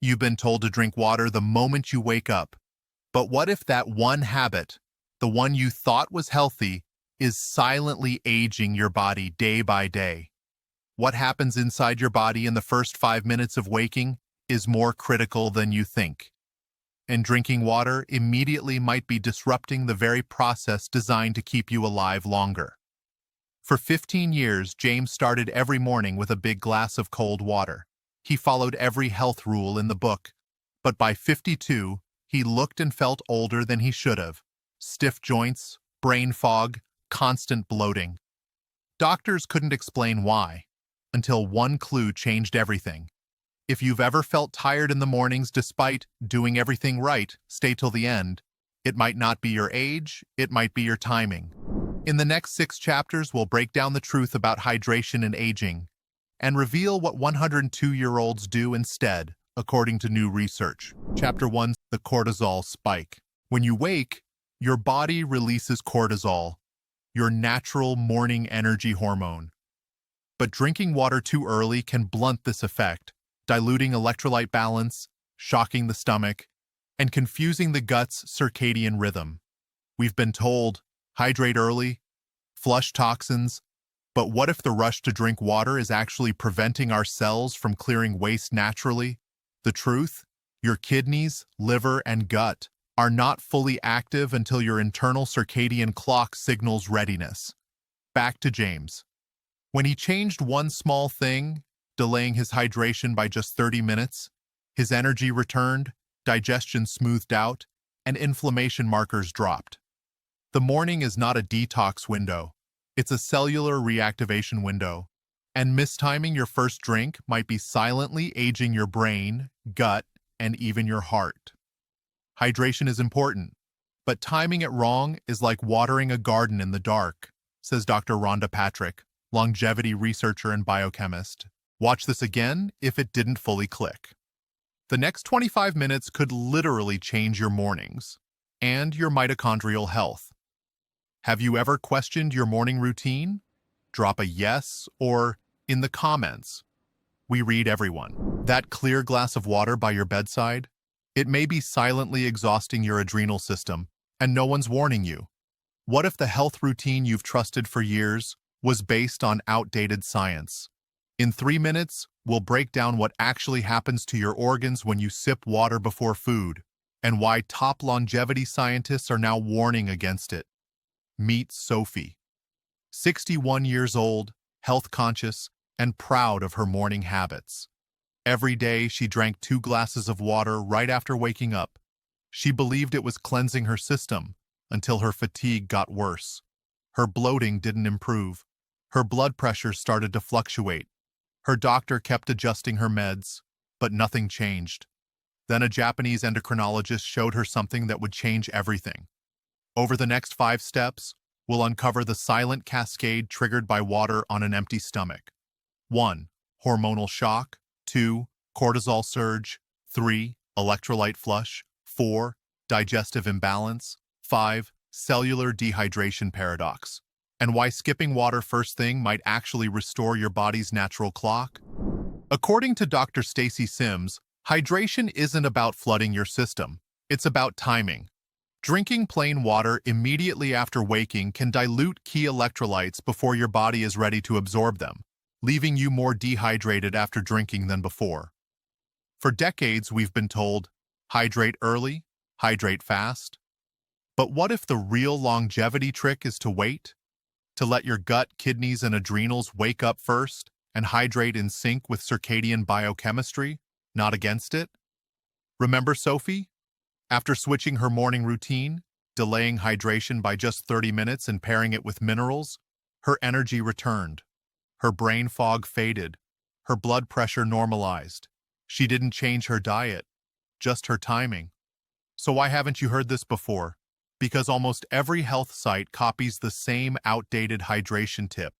You've been told to drink water the moment you wake up. But what if that one habit, the one you thought was healthy, is silently aging your body day by day? What happens inside your body in the first 5 minutes of waking is more critical than you think. And drinking water immediately might be disrupting the very process designed to keep you alive longer. For 15 years, James started every morning with a big glass of cold water. He followed every health rule in the book. But by 52, he looked and felt older than he should have. Stiff joints, brain fog, constant bloating. Doctors couldn't explain why, until one clue changed everything. If you've ever felt tired in the mornings despite doing everything right, stay till the end. It might not be your age, it might be your timing. In the next 6 chapters, we'll break down the truth about hydration and aging, and reveal what 102-year-olds do instead, according to new research. Chapter 1, the cortisol spike. When you wake, your body releases cortisol, your natural morning energy hormone. But drinking water too early can blunt this effect, diluting electrolyte balance, shocking the stomach, and confusing the gut's circadian rhythm. We've been told, hydrate early, flush toxins, but what if the rush to drink water is actually preventing our cells from clearing waste naturally? The truth? Your kidneys, liver, and gut are not fully active until your internal circadian clock signals readiness. Back to James. When he changed one small thing, delaying his hydration by just 30 minutes, his energy returned, digestion smoothed out, and inflammation markers dropped. The morning is not a detox window. It's a cellular reactivation window, and mistiming your first drink might be silently aging your brain, gut, and even your heart. Hydration is important, but timing it wrong is like watering a garden in the dark, says Dr. Rhonda Patrick, longevity researcher and biochemist. Watch this again if it didn't fully click. The next 25 minutes could literally change your mornings and your mitochondrial health. Have you ever questioned your morning routine? Drop a yes or in the comments. We read everyone. That clear glass of water by your bedside? It may be silently exhausting your adrenal system, and no one's warning you. What if the health routine you've trusted for years was based on outdated science? In 3 minutes, we'll break down what actually happens to your organs when you sip water before food, and why top longevity scientists are now warning against it. Meet Sophie. 61 years old, health-conscious, and proud of her morning habits. Every day, she drank 2 glasses of water right after waking up. She believed it was cleansing her system until her fatigue got worse. Her bloating didn't improve. Her blood pressure started to fluctuate. Her doctor kept adjusting her meds, but nothing changed. Then a Japanese endocrinologist showed her something that would change everything. Over the next 5 steps, we'll uncover the silent cascade triggered by water on an empty stomach. 1. Hormonal shock. 2. Cortisol surge. 3. Electrolyte flush. 4. Digestive imbalance. 5. Cellular dehydration paradox. And why skipping water first thing might actually restore your body's natural clock? According to Dr. Stacy Sims, hydration isn't about flooding your system. It's about timing. Drinking plain water immediately after waking can dilute key electrolytes before your body is ready to absorb them, leaving you more dehydrated after drinking than before. For decades, we've been told, hydrate early, hydrate fast. But what if the real longevity trick is to wait? To let your gut, kidneys, and adrenals wake up first and hydrate in sync with circadian biochemistry, not against it? Remember Sophie? After switching her morning routine, delaying hydration by just 30 minutes and pairing it with minerals, her energy returned. Her brain fog faded. Her blood pressure normalized. She didn't change her diet, just her timing. So why haven't you heard this before? Because almost every health site copies the same outdated hydration tip,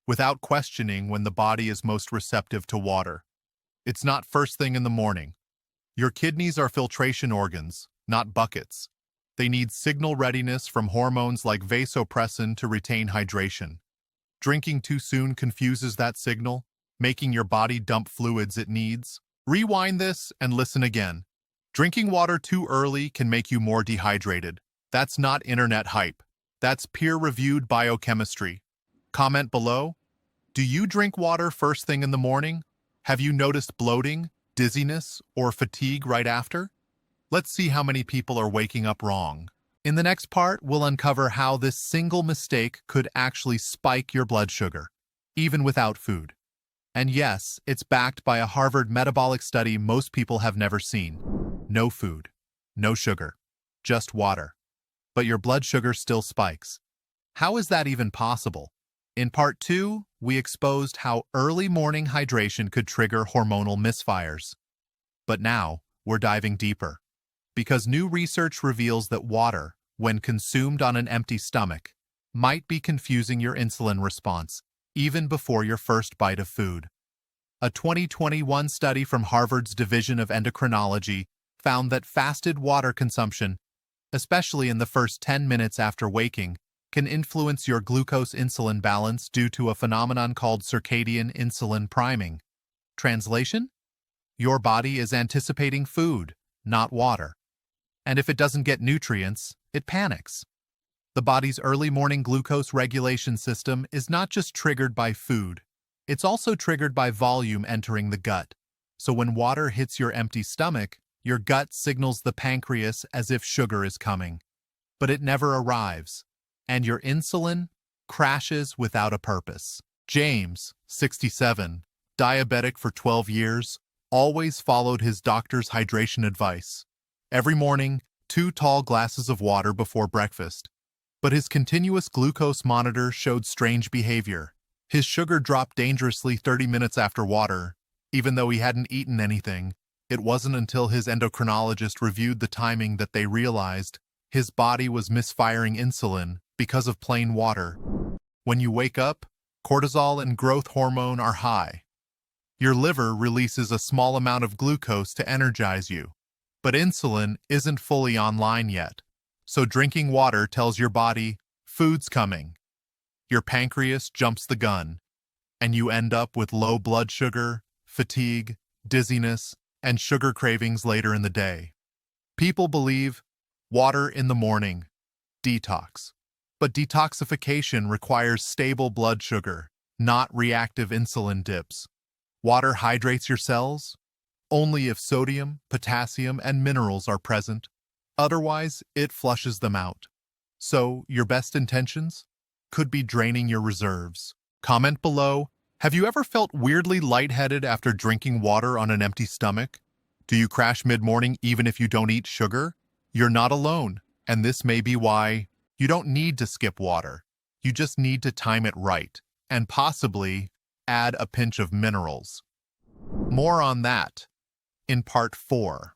without questioning when the body is most receptive to water. It's not first thing in the morning. Your kidneys are filtration organs, not buckets. They need signal readiness from hormones like vasopressin to retain hydration. Drinking too soon confuses that signal, making your body dump fluids it needs, Rewind this and listen again. Drinking water too early can make you more dehydrated. That's not internet hype. That's peer-reviewed biochemistry. Comment below. Do you drink water first thing in the morning? Have you noticed bloating, dizziness, or fatigue right after? Let's see how many people are waking up wrong. In the next part, we'll uncover how this single mistake could actually spike your blood sugar, even without food. And yes, it's backed by a Harvard metabolic study most people have never seen. No food, no sugar, just water. But your blood sugar still spikes. How is that even possible? In part 2, we exposed how early morning hydration could trigger hormonal misfires. But now, we're diving deeper. Because new research reveals that water, when consumed on an empty stomach, might be confusing your insulin response, even before your first bite of food. A 2021 study from Harvard's Division of Endocrinology found that fasted water consumption, especially in the first 10 minutes after waking, can influence your glucose-insulin balance due to a phenomenon called circadian insulin priming. Translation? Your body is anticipating food, not water. And if it doesn't get nutrients, it panics. The body's early morning glucose regulation system is not just triggered by food, it's also triggered by volume entering the gut. So when water hits your empty stomach, your gut signals the pancreas as if sugar is coming. But it never arrives, and your insulin crashes without a purpose. James, 67, diabetic for 12 years, always followed his doctor's hydration advice. Every morning, 2 tall glasses of water before breakfast. But his continuous glucose monitor showed strange behavior. His sugar dropped dangerously 30 minutes after water, even though he hadn't eaten anything. It wasn't until his endocrinologist reviewed the timing that they realized his body was misfiring insulin because of plain water. When you wake up, cortisol and growth hormone are high. Your liver releases a small amount of glucose to energize you. But insulin isn't fully online yet, so drinking water tells your body, food's coming. Your pancreas jumps the gun, and you end up with low blood sugar, fatigue, dizziness, and sugar cravings later in the day. People believe water in the morning, detox. But detoxification requires stable blood sugar, not reactive insulin dips. Water hydrates your cells only if sodium, potassium, and minerals are present. Otherwise, it flushes them out. So, your best intentions could be draining your reserves. Comment below, have you ever felt weirdly lightheaded after drinking water on an empty stomach? Do you crash mid-morning even if you don't eat sugar? You're not alone, and this may be why you don't need to skip water. You just need to time it right, and possibly add a pinch of minerals. More on that in part 4.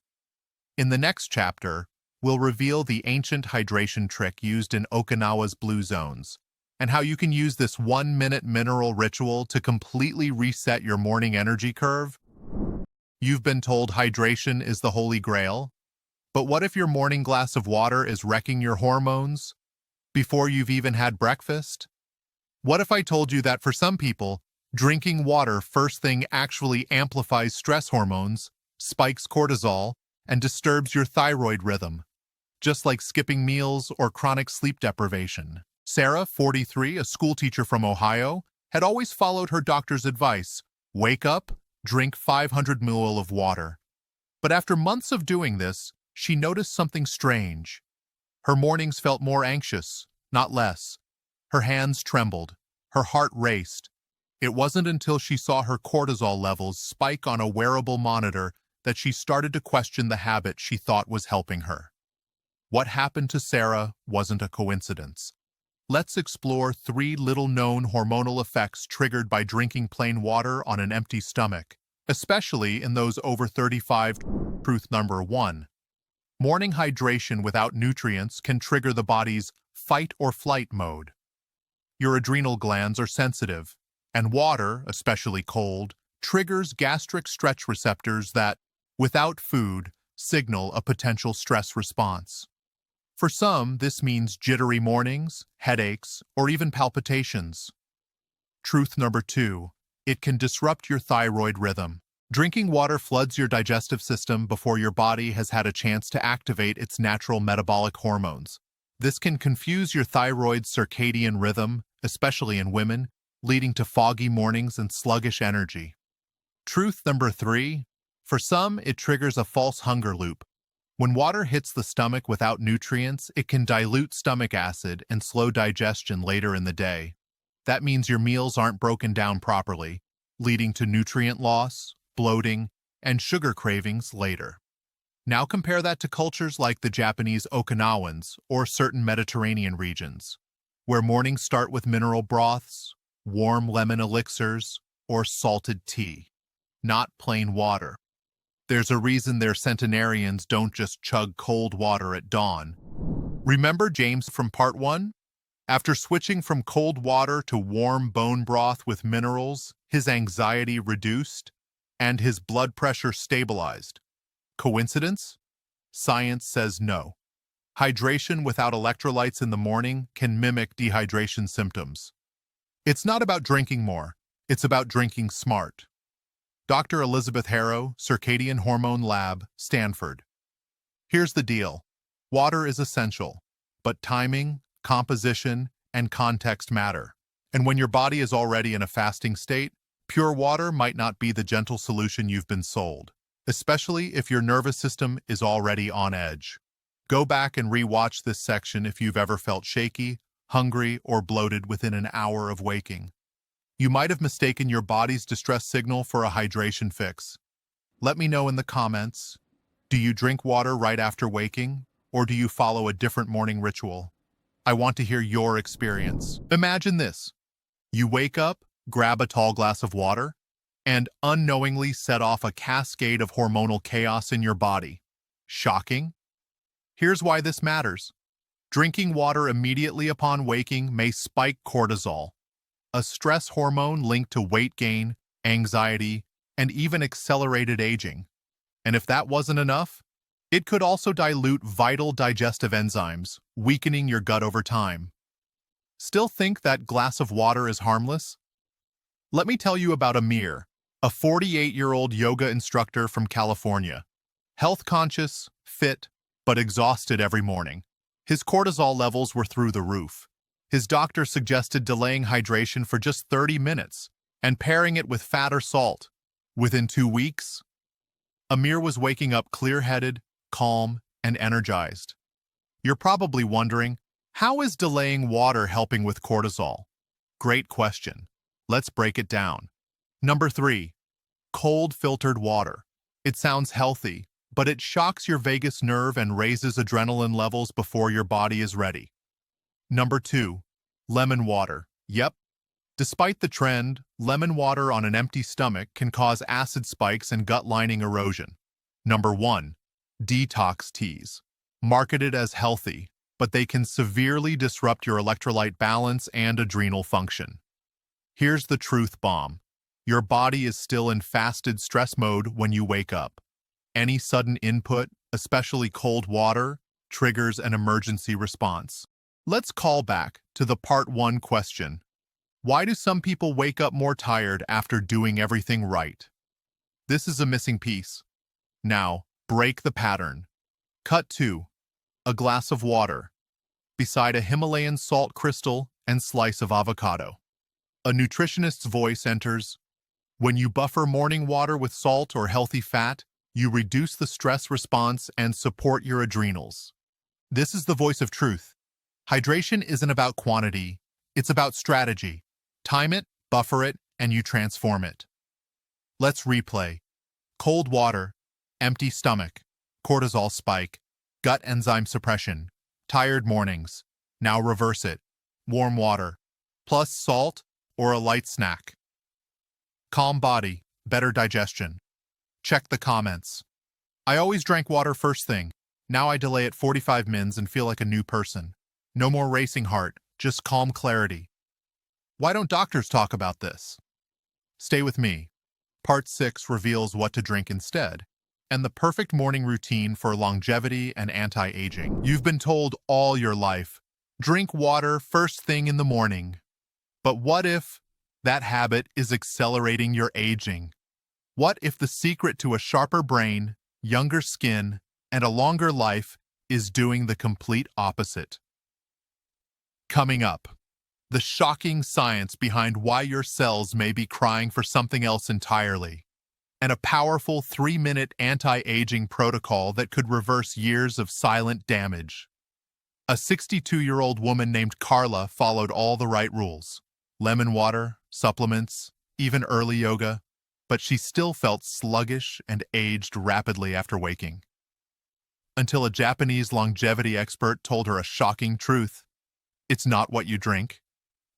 In the next chapter, we'll reveal the ancient hydration trick used in Okinawa's blue zones, and how you can use this 1-minute mineral ritual to completely reset your morning energy curve. You've been told hydration is the holy grail, but what if your morning glass of water is wrecking your hormones before you've even had breakfast? What if I told you that for some people, drinking water first thing actually amplifies stress hormones, spikes cortisol, and disturbs your thyroid rhythm, just like skipping meals or chronic sleep deprivation? Sarah, 43, a schoolteacher from Ohio, had always followed her doctor's advice: wake up, drink 500 ml of water. But after months of doing this, she noticed something strange. Her mornings felt more anxious, not less. Her hands trembled, her heart raced. It wasn't until she saw her cortisol levels spike on a wearable monitor that she started to question the habit she thought was helping her. What happened to Sarah wasn't a coincidence. Let's explore 3 little-known hormonal effects triggered by drinking plain water on an empty stomach, especially in those over 35. Truth number 1. Morning hydration without nutrients can trigger the body's fight-or-flight mode. Your adrenal glands are sensitive, and water, especially cold, triggers gastric stretch receptors that, without food, signal a potential stress response. For some, this means jittery mornings, headaches, or even palpitations. Truth number 2. It can disrupt your thyroid rhythm. Drinking water floods your digestive system before your body has had a chance to activate its natural metabolic hormones. This can confuse your thyroid's circadian rhythm, especially in women, leading to foggy mornings and sluggish energy. Truth number 3. For some, it triggers a false hunger loop. When water hits the stomach without nutrients, it can dilute stomach acid and slow digestion later in the day. That means your meals aren't broken down properly, leading to nutrient loss, bloating, and sugar cravings later. Now compare that to cultures like the Japanese Okinawans or certain Mediterranean regions, where mornings start with mineral broths, warm lemon elixirs, or salted tea, not plain water. There's a reason their centenarians don't just chug cold water at dawn. Remember James from part 1? After switching from cold water to warm bone broth with minerals, his anxiety reduced and his blood pressure stabilized. Coincidence? Science says no. Hydration without electrolytes in the morning can mimic dehydration symptoms. It's not about drinking more, it's about drinking smart. Dr. Elizabeth Harrow, Circadian Hormone Lab, Stanford. Here's the deal. Water is essential, but timing, composition, and context matter. And when your body is already in a fasting state, pure water might not be the gentle solution you've been sold, especially if your nervous system is already on edge. Go back and re-watch this section if you've ever felt shaky, hungry, or bloated within an hour of waking. You might have mistaken your body's distress signal for a hydration fix. Let me know in the comments. Do you drink water right after waking, or do you follow a different morning ritual? I want to hear your experience. Imagine this. You wake up, grab a tall glass of water, and unknowingly set off a cascade of hormonal chaos in your body. Shocking? Here's why this matters. Drinking water immediately upon waking may spike cortisol, a stress hormone linked to weight gain, anxiety, and even accelerated aging. And if that wasn't enough, it could also dilute vital digestive enzymes, weakening your gut over time. Still think that glass of water is harmless? Let me tell you about Amir, a 48-year-old yoga instructor from California. Health-conscious, fit, but exhausted every morning. His cortisol levels were through the roof. His doctor suggested delaying hydration for just 30 minutes and pairing it with fat or salt. Within 2 weeks, Amir was waking up clear-headed, calm, and energized. You're probably wondering, how is delaying water helping with cortisol? Great question. Let's break it down. Number 3. Cold filtered water. It sounds healthy, but it shocks your vagus nerve and raises adrenaline levels before your body is ready. Number 2. Lemon water. Yep. Despite the trend, lemon water on an empty stomach can cause acid spikes and gut lining erosion. Number 1. Detox teas. Marketed as healthy, but they can severely disrupt your electrolyte balance and adrenal function. Here's the truth bomb. Your body is still in fasted stress mode when you wake up. Any sudden input, especially cold water, triggers an emergency response. Let's call back to the part 1 question. Why do some people wake up more tired after doing everything right? This is a missing piece. Now, break the pattern. Cut 2. A glass of water, beside a Himalayan salt crystal and slice of avocado. A nutritionist's voice enters. When you buffer morning water with salt or healthy fat, you reduce the stress response and support your adrenals. This is the voice of truth. Hydration isn't about quantity, it's about strategy. Time it, buffer it, and you transform it. Let's replay. Cold water, empty stomach, cortisol spike, gut enzyme suppression, tired mornings. Now reverse it. Warm water, plus salt or a light snack. Calm body, better digestion. Check the comments. I always drank water first thing. Now I delay it 45 mins and feel like a new person. No more racing heart, just calm clarity. Why don't doctors talk about this? Stay with me. Part 6 reveals what to drink instead, and the perfect morning routine for longevity and anti-aging. You've been told all your life, drink water first thing in the morning. But what if that habit is accelerating your aging? What if the secret to a sharper brain, younger skin, and a longer life is doing the complete opposite? Coming up, the shocking science behind why your cells may be crying for something else entirely, and a powerful 3-minute anti-aging protocol that could reverse years of silent damage. A 62-year-old woman named Carla followed all the right rules: lemon water, supplements, even early yoga, but she still felt sluggish and aged rapidly after waking. Until a Japanese longevity expert told her a shocking truth: it's not what you drink,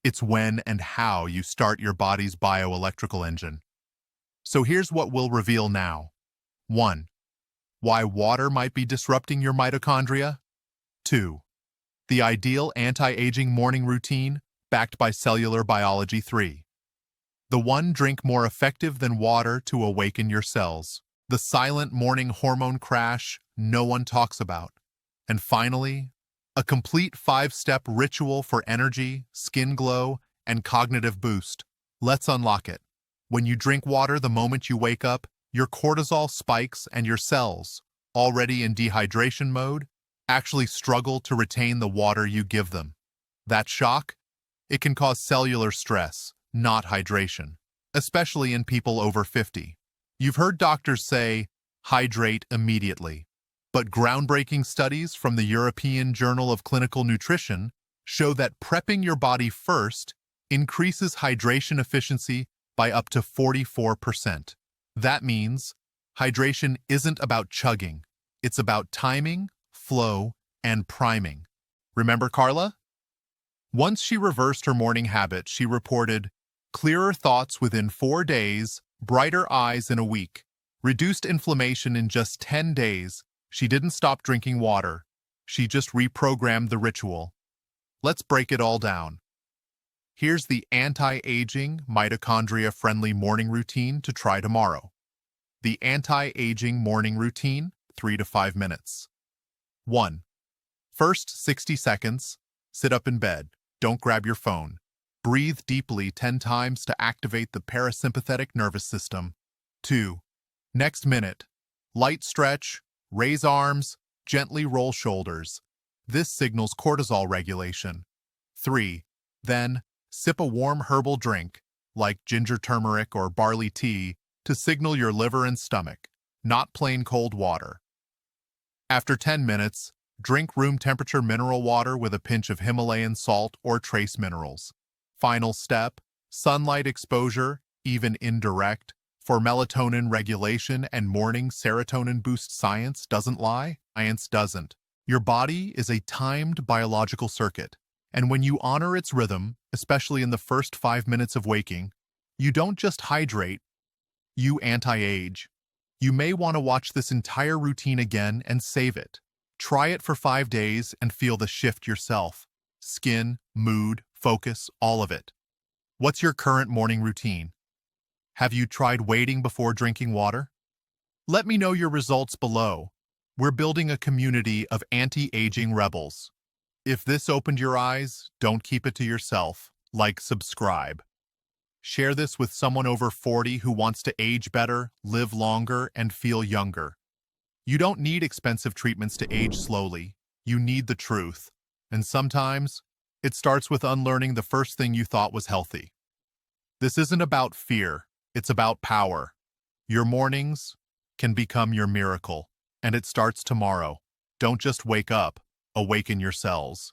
it's when and how you start your body's bioelectrical engine. So here's what we'll reveal now. 1. Why water might be disrupting your mitochondria. 2. The ideal anti-aging morning routine backed by cellular biology. 3. The one drink more effective than water to awaken your cells. The silent morning hormone crash no one talks about. And finally, a complete 5-step ritual for energy, skin glow, and cognitive boost. Let's unlock it. When you drink water the moment you wake up, your cortisol spikes and your cells, already in dehydration mode, actually struggle to retain the water you give them. That shock? It can cause cellular stress, not hydration, especially in people over 50. You've heard doctors say, hydrate immediately. But groundbreaking studies from the European Journal of Clinical Nutrition show that prepping your body first increases hydration efficiency by up to 44%. That means hydration isn't about chugging. It's about timing, flow, and priming. Remember Carla? Once she reversed her morning habit, she reported clearer thoughts within 4 days, brighter eyes in a week, reduced inflammation in just 10 days. She didn't stop drinking water. She just reprogrammed the ritual. Let's break it all down. Here's the anti-aging, mitochondria-friendly morning routine to try tomorrow. The anti-aging morning routine, 3 to 5 minutes. 1. First 60 seconds, sit up in bed. Don't grab your phone. Breathe deeply 10 times to activate the parasympathetic nervous system. 2. Next minute, light stretch, raise arms, gently roll shoulders. This signals cortisol regulation. 3. Then, sip a warm herbal drink, like ginger turmeric or barley tea, to signal your liver and stomach, not plain cold water. After 10 minutes, drink room temperature mineral water with a pinch of Himalayan salt or trace minerals. Final step, sunlight exposure, even indirect, for melatonin regulation and morning serotonin boost. Science doesn't lie. Science doesn't. Your body is a timed biological circuit, and when you honor its rhythm, especially in the first 5 minutes of waking, you don't just hydrate, you anti-age. You may want to watch this entire routine again and save it. Try it for 5 days and feel the shift yourself. Skin, mood, focus, all of it. What's your current morning routine? Have you tried waiting before drinking water? Let me know your results below. We're building a community of anti-aging rebels. If this opened your eyes, don't keep it to yourself. Like, subscribe. Share this with someone over 40 who wants to age better, live longer, and feel younger. You don't need expensive treatments to age slowly. You need the truth. And sometimes, it starts with unlearning the first thing you thought was healthy. This isn't about fear. It's about power. Your mornings can become your miracle, and it starts tomorrow. Don't just wake up, awaken your cells.